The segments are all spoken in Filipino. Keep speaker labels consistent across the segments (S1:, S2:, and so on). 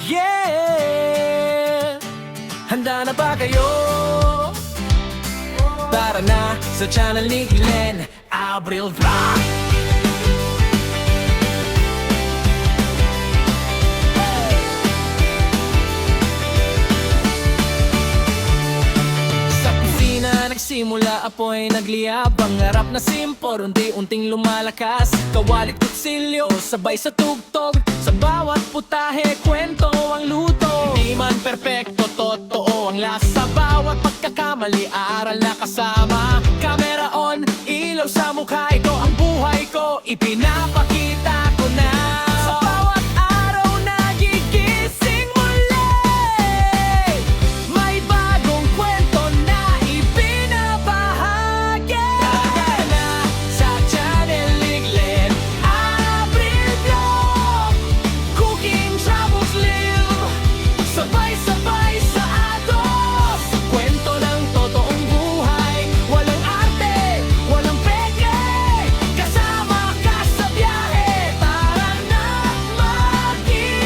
S1: Yeah! Handa na ba kayo? Tara na sa channel ni Glenn Abril Vlog. Sa kusina nagsimula apoy nagliyab. Ang harap na simpor unti-unting lumalakas. Kawalit kutsilyo sabay sa tugtog. Sa bawat putahe kwento ang luto. Di man perpekto, totoo ang lasa. Bawat pagkakamali, aral na kasama. Camera on, ilaw sa mukha. Ito ang buhay ko, ipinapakita ko na. Sa bawat araw nagigising muli. May bagong kwento na ibinabahagi. Tara na sa channel ni Glenn Abril Vlog. Cooking, travels, live. Sabay-sabay sa atos. Kwento ng totoong buhay. Walang arte, walang peke. Kasama ka sa biyahe. Tara na makisabay.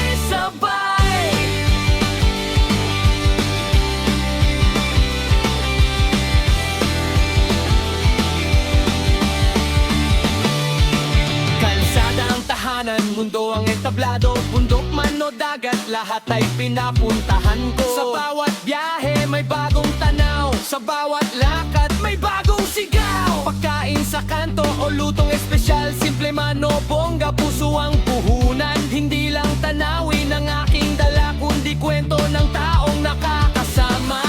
S1: Kalsada ang tahanan, mundo ang entablado. Bundok man o dagat, lahat ay pinapuntahan ko. Sa bawat biyahe may bagong tanaw. Sa bawat lakad may bagong sigaw. Pagkain sa kanto o lutong espesyal. Simple man o bongga, puso ang puhunan. Hindi lang tanawin ang aking dala, kundi kwento ng taong nakakasama.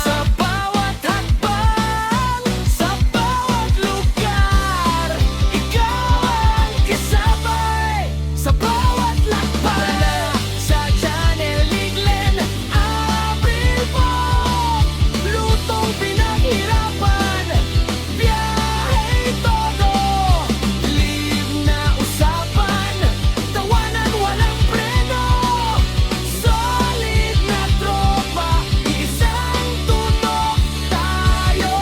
S1: Sa bawat hakbang, sa bawat lugar, ikaw ang kasabay. Sa bawat lakbay, sa channel ni Glenn Abril Vlog. Lutong pinaghirapan, biyahe todo. Live na usapan, tawanan walang preno. Solid na tropa, isang tutok tayo.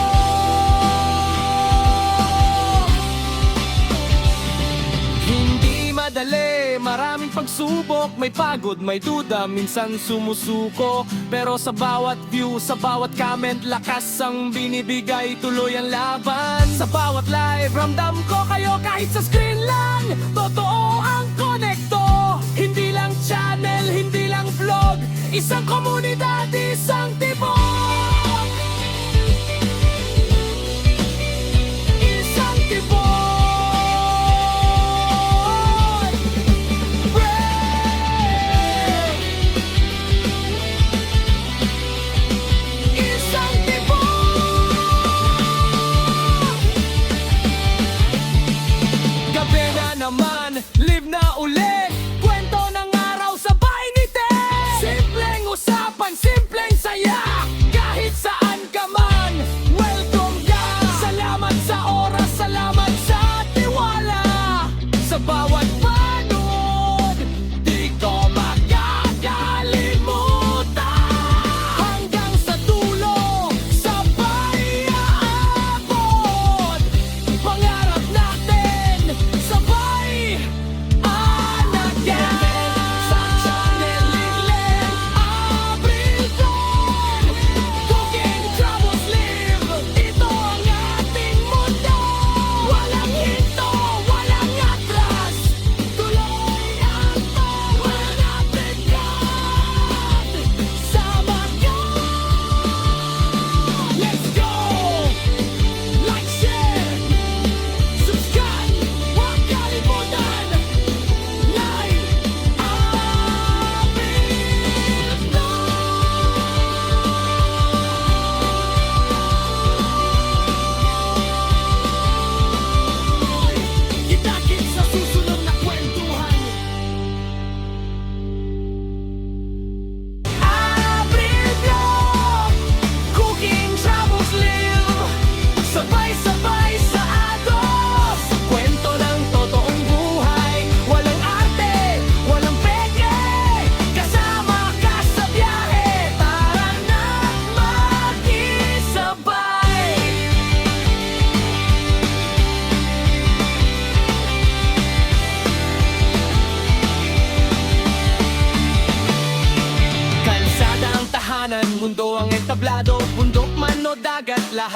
S1: Hindi madali, maraming pagsubok. May pagod, may duda, minsan sumusuko. Pero sa bawat view, sa bawat comment, lakas ang binibigay, tuloy ang laban. Sa bawat live, ramdam ko kayo kahit sa screen lang. Totoo ang konekto. Hindi lang channel, hindi lang vlog. Isang komunidad, isang tibok. Isang tibok. Isang tibok. Gabi na naman, live na ulit. Kwento ng araw, sabay ngiti. Simpleng usapan, simple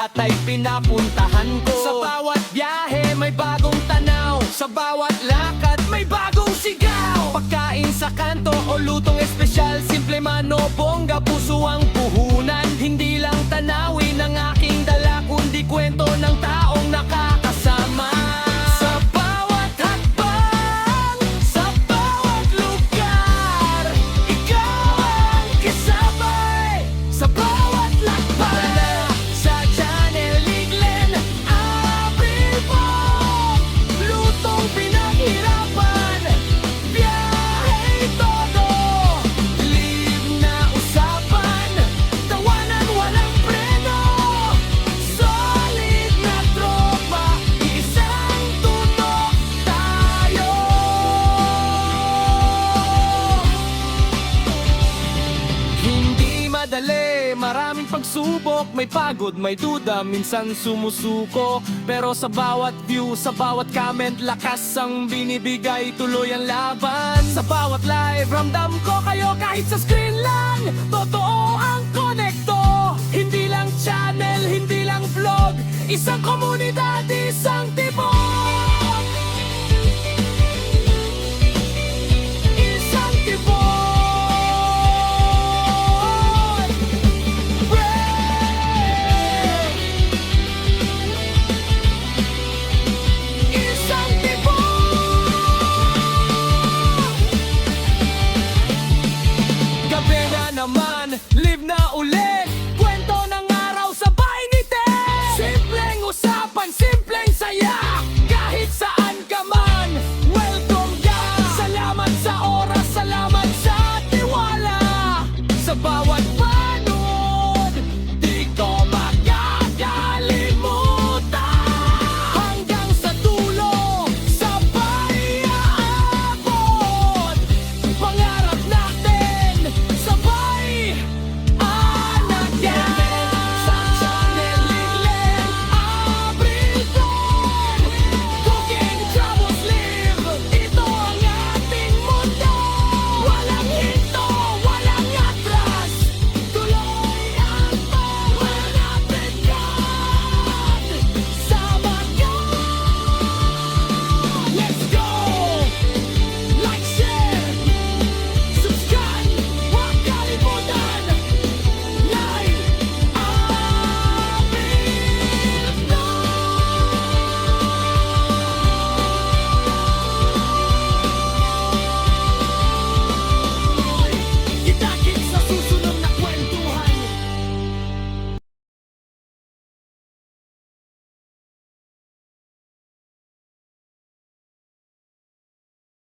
S1: lahat ay pinapuntahan ko. Sa bawat biyahe may bagong tanaw, sa bawat lakad may bagong sigaw. Pagkain sa kanto o lutong espesyal, simple man o bongga, puso ang puhunan. Hindi lang tanawin ang aking dala, kundi kwento ng taong nakakasama. Sa bawat hakbang, sa bawat lugar, ikaw ang kasabay. Sa bawat lakbay, sa Channel Iglen, April po, lutong pinaghirapan, biyahe todo, live na usapan, tawanan walang preno, solid na tropa, isang tunog tayo. Hindi madali, maraming pagsubok, may pagod, may duda, minsan sumusuko. Pero sa bawat view, sa bawat comment, lakas ang binibigay, tuloy ang laban. Sa bawat live, ramdam ko kayo kahit sa screen lang. Totoo ang konekto, hindi lang channel, hindi lang vlog, isang komunidad.